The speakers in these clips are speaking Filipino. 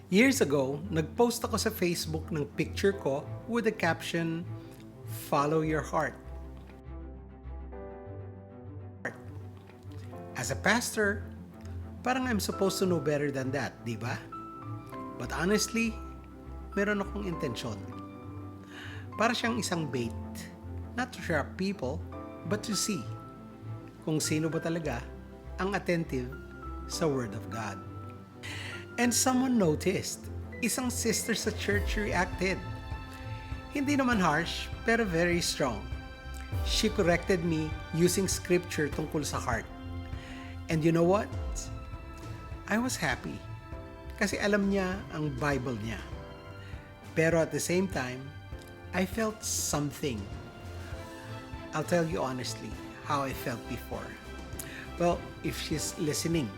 Years ago, nag-post ako sa Facebook ng picture ko with the caption, "Follow your heart." As a pastor, parang I'm supposed to know better than that, di ba? But honestly, meron akong intensyon. Para siyang isang bait, not to trap people, but to see kung sino ba talaga ang attentive sa Word of God. And someone noticed. Isang sister sa church reacted. Hindi naman harsh, pero very strong. She corrected me using scripture tungkol sa heart. And you know what? I was happy. Kasi alam niya ang Bible niya. Pero at the same time, I felt something. I'll tell you honestly how I felt before. Well, if she's listening,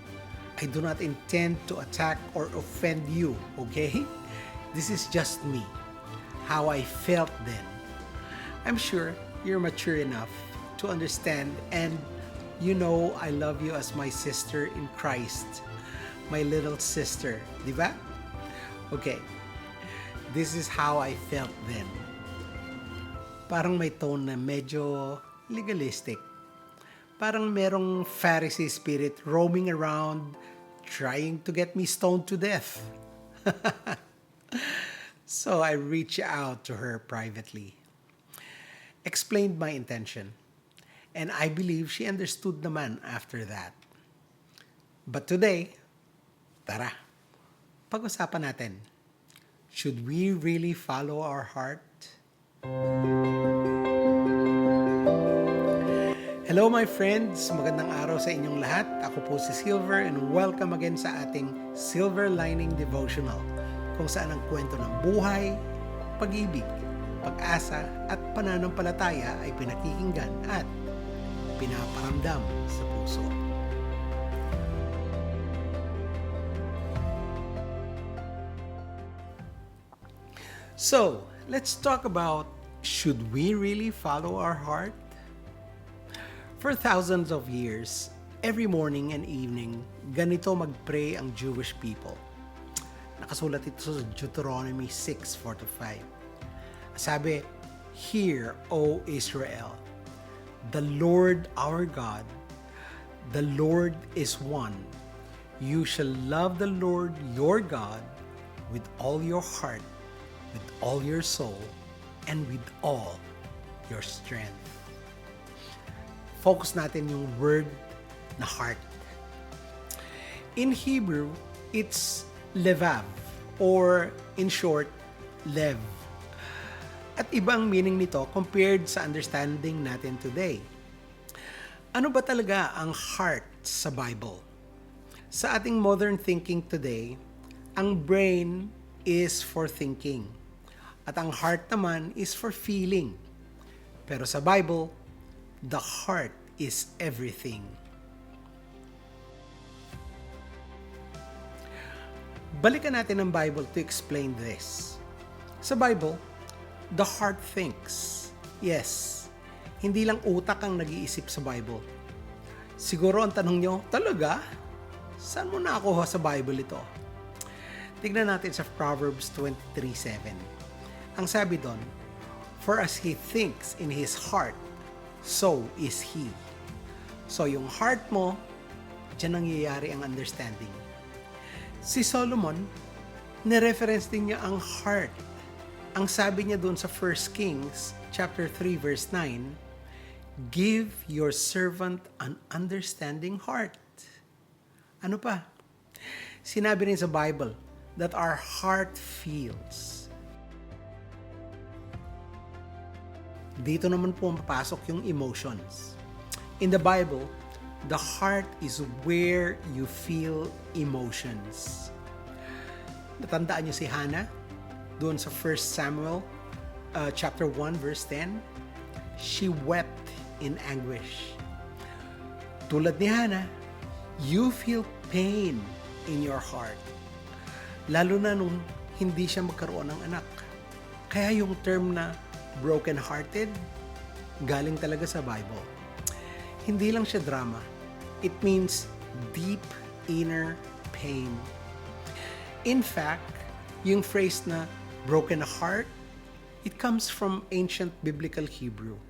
I do not intend to attack or offend you, okay? This is just me, how I felt then. I'm sure you're mature enough to understand, and you know I love you as my sister in Christ, my little sister, di ba? Okay, this is how I felt then. Parang may tone na medyo legalistic. Parang merong Pharisee spirit roaming around trying to get me stoned to death. So I reached out to her privately, explained my intention, and I believe she understood naman after that. But today, tara, pag-usapan natin. Should we really follow our heart? Hello my friends! Magandang araw sa inyong lahat. Ako po si Silver and welcome again sa ating Silver Lining Devotional, kung saan ang kwento ng buhay, pag-ibig, pag-asa at pananampalataya ay pinakikinggan at pinaparamdam sa puso. So, let's talk about, should we really follow our heart? For thousands of years, every morning and evening, ganito mag-pray ang Jewish people. Nakasulat ito sa Deuteronomy 6:4-5. Sabi, "Hear, O Israel, the Lord our God, the Lord is one. You shall love the Lord your God with all your heart, with all your soul, and with all your strength." Focus natin yung word na heart. In Hebrew, it's levav, or in short, lev. At ibang meaning nito compared sa understanding natin today. Ano ba talaga ang heart sa Bible? Sa ating modern thinking today, ang brain is for thinking, at ang heart naman is for feeling. Pero sa Bible, the heart is everything. Balikan natin ang Bible to explain this. Sa Bible, the heart thinks. Yes, hindi lang utak ang nag-iisip sa Bible. Siguro ang tanong nyo, talaga? Saan mo nakuha sa Bible ito? Tignan natin sa Proverbs 23:7. Ang sabi doon, "For as he thinks in his heart, so is he." So yung heart mo, dyan nangyayari ang understanding. Si Solomon, nireference din niya ang heart. Ang sabi niya doon sa 1 Kings chapter 3 verse 9, "Give your servant an understanding heart." Ano pa? Sinabi rin sa Bible that our heart feels. Dito naman po mapasok yung emotions. In the Bible, the heart is where you feel emotions. Natandaan niyo si Hannah doon sa 1 Samuel chapter 1 verse 10? She wept in anguish. Tulad ni Hannah, you feel pain in your heart. Lalo na nung hindi siya magkaroon ng anak. Kaya yung term na broken-hearted, galing talaga sa Bible. Hindi lang siya drama. It means deep inner pain. In fact, Yung phrase na broken heart, it comes from ancient biblical Hebrew.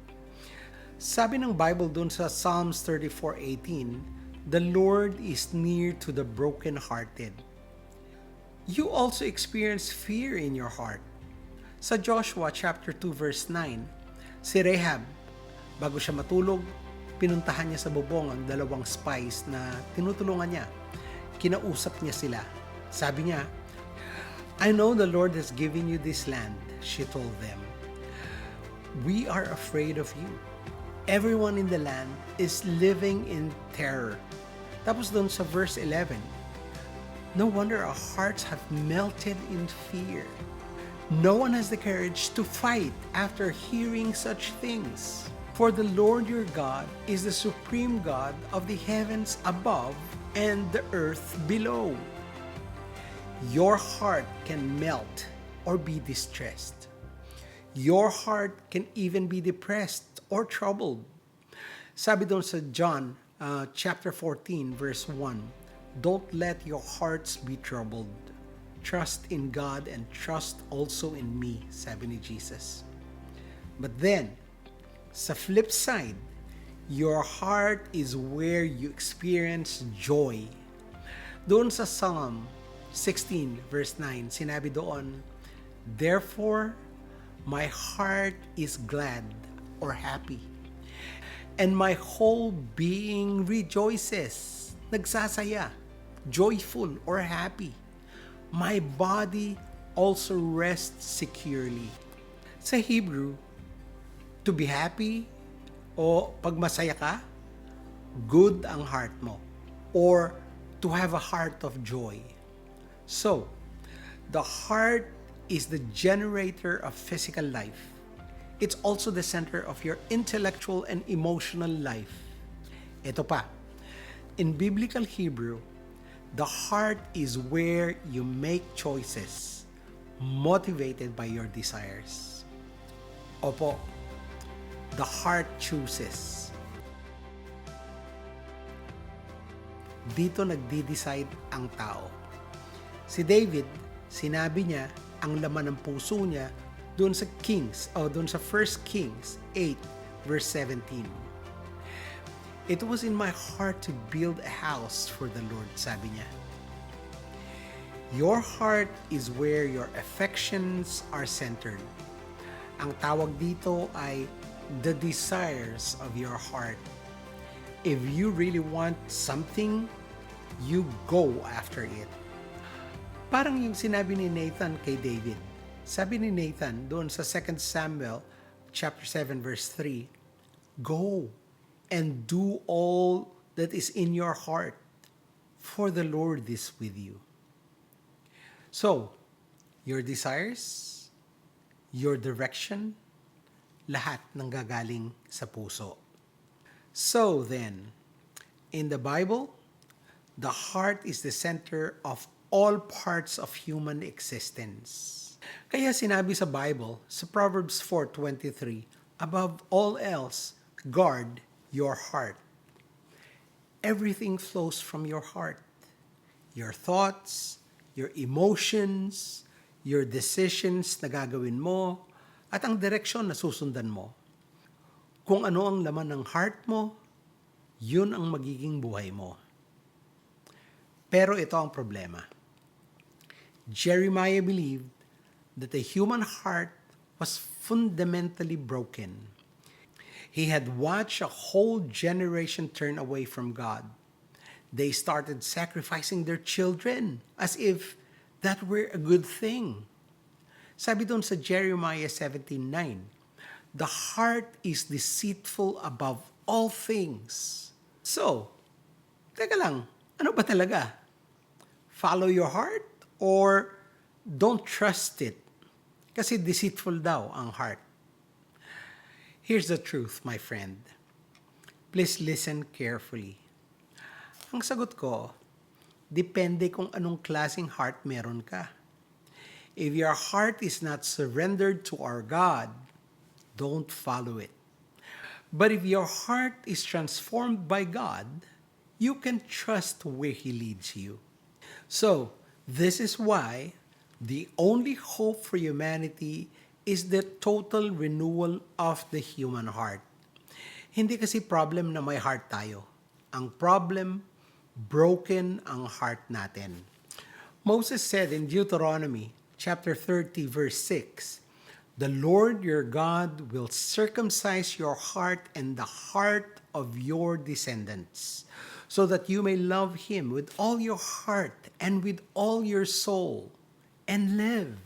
Sabi ng Bible dun sa Psalms 34:18, "The Lord is near to the brokenhearted." You also experience fear in your heart. Sa Joshua chapter 2 verse 9, si Rahab, bago siya matulog, pinuntahan niya sa bubong ang dalawang spies na tinutulungan niya. Kinausap niya sila. Sabi niya, "I know the Lord has given you this land," she told them. "We are afraid of you. Everyone in the land is living in terror." Tapos doon sa verse 11, "No wonder our hearts have melted in fear. No one has the courage to fight after hearing such things. For the Lord your God is the supreme God of the heavens above and the earth below." Your heart can melt or be distressed. Your heart can even be depressed or troubled. Sabi doon sa John chapter 14 verse 1, "Don't let your hearts be troubled. Trust in God and trust also in me," sabi ni Jesus. But then, sa flip side, your heart is where you experience joy. Doon sa Psalm 16 verse 9, sinabi doon, "Therefore, my heart is glad," or happy, "and my whole being rejoices," nagsasaya, joyful or happy. "My body also rests securely." Sa Hebrew, to be happy o pag masaya ka, good ang heart mo, or to have a heart of joy. So, the heart is the generator of physical life. It's also the center of your intellectual and emotional life. Ito pa, in biblical Hebrew, the heart is where you make choices motivated by your desires. Opo, the heart chooses. Dito nagdi-decide ang tao. Si David, sinabi niya ang laman ng puso niya doon sa doon sa 1 Kings 8 verse 17. "It was in my heart to build a house for the Lord," sabi niya. Your heart is where your affections are centered. Ang tawag dito ay the desires of your heart. If you really want something, you go after it. Parang yung sinabi ni Nathan kay David. Sabi ni Nathan doon sa 2 Samuel chapter 7 verse 3, "Go and do all that is in your heart, for the Lord is with you." So, your desires, your direction, lahat nanggagaling sa puso. So then, in the Bible, the heart is the center of all parts of human existence. Kaya sinabi sa Bible, sa Proverbs 4:23, "Above all else, guard your heart." Everything flows from your heart. Your thoughts, your emotions, your decisions na gagawin mo, at ang direksyon na susundan mo. Kung ano ang laman ng heart mo, yun ang magiging buhay mo. Pero ito ang problema. Jeremiah believed that the human heart was fundamentally broken. He had watched a whole generation turn away from God. They started sacrificing their children as if that were a good thing. Sabi doon sa Jeremiah 17:9, "The heart is deceitful above all things." So, teka lang, ano ba talaga? Follow your heart or don't trust it? Kasi deceitful daw ang heart. Here's the truth, my friend. Please listen carefully. Ang sagot ko, depende kung anong klaseng heart meron ka. If your heart is not surrendered to our God, don't follow it. But if your heart is transformed by God, you can trust where He leads you. So, this is why The only hope for humanity is the total renewal of the human heart. Hindi kasi problem na may heart tayo. Ang problem, broken ang heart natin. Moses said in Deuteronomy chapter 30 verse 6, "The Lord your God will circumcise your heart and the heart of your descendants, so that you may love him with all your heart and with all your soul and live."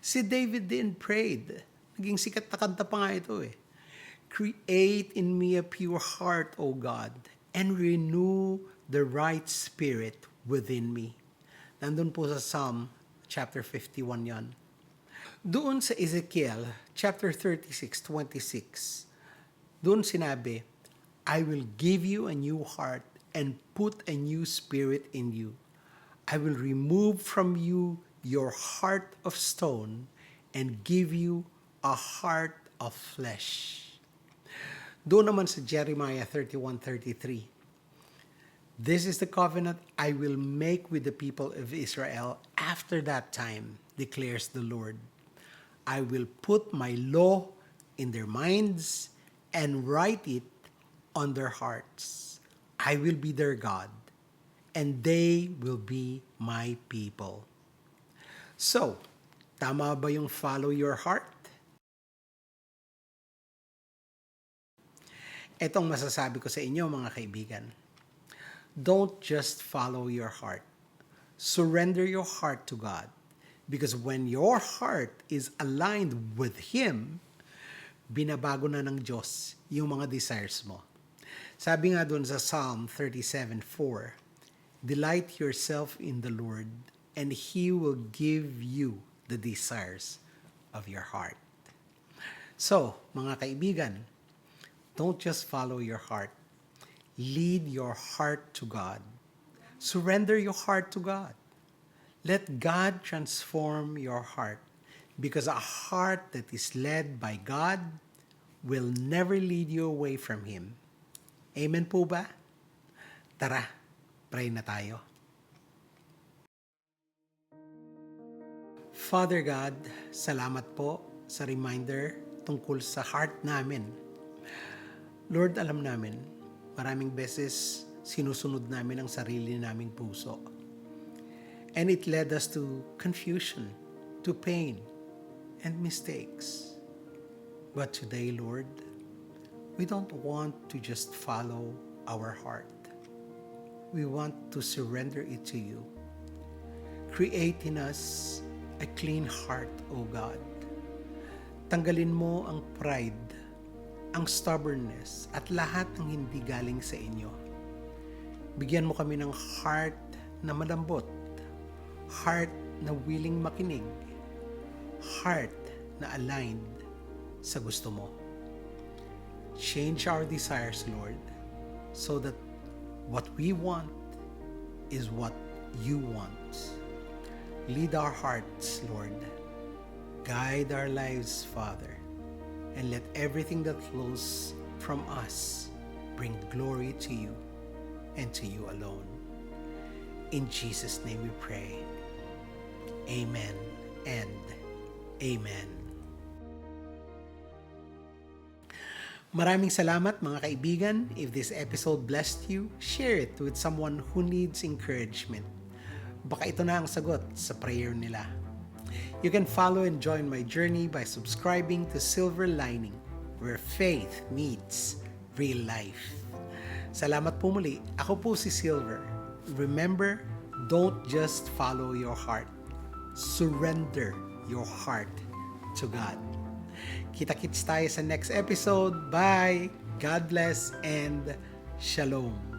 Si David din prayed. Naging sikat na kanta pa nga ito eh. "Create in me a pure heart, O God, and renew the right spirit within me." Nandun po sa Psalm chapter 51 yan. Doon sa Ezekiel chapter 36:26, doon sinabi, "I will give you a new heart and put a new spirit in you. I will remove from you your heart of stone and give you a heart of flesh." Doon naman sa Jeremiah 31:33, "This is the covenant I will make with the people of Israel after that time, declares the Lord. I will put my law in their minds and write it on their hearts. I will be their God, and they will be my people." So, tama ba yung follow your heart? Etong masasabi ko sa inyo mga kaibigan. Don't just follow your heart. Surrender your heart to God. Because when your heart is aligned with Him, binabago na ng Diyos yung mga desires mo. Sabi nga doon sa Psalm 37:4, "Delight yourself in the Lord, and He will give you the desires of your heart." So, mga kaibigan, don't just follow your heart. Lead your heart to God. Surrender your heart to God. Let God transform your heart, because a heart that is led by God will never lead you away from Him. Amen po ba? Tara, pray na tayo. Father God, salamat po sa reminder tungkol sa heart namin. Lord, alam namin, maraming beses sinusunod namin ang sarili naming puso. And it led us to confusion, to pain, and mistakes. But today, Lord, we don't want to just follow our heart. We want to surrender it to you. Create in us a clean heart, O God. Tanggalin mo ang pride, ang stubbornness, at lahat ng hindi galing sa inyo. Bigyan mo kami ng heart na malambot, heart na willing makinig, heart na aligned sa gusto mo. Change our desires, Lord, so that what we want is what you want. Lead our hearts, Lord. Guide our lives, Father, and let everything that flows from us bring glory to you and to you alone. In Jesus' name we pray. Amen and amen. Maraming salamat mga kaibigan. If this episode blessed you, share it with someone who needs encouragement. Baka ito na ang sagot sa prayer nila. You can follow and join my journey by subscribing to Silver Lining, where faith meets real life. Salamat po muli. Ako po si Silver. Remember, don't just follow your heart. Surrender your heart to God. Kita-kits tayo sa next episode. Bye! God bless and shalom.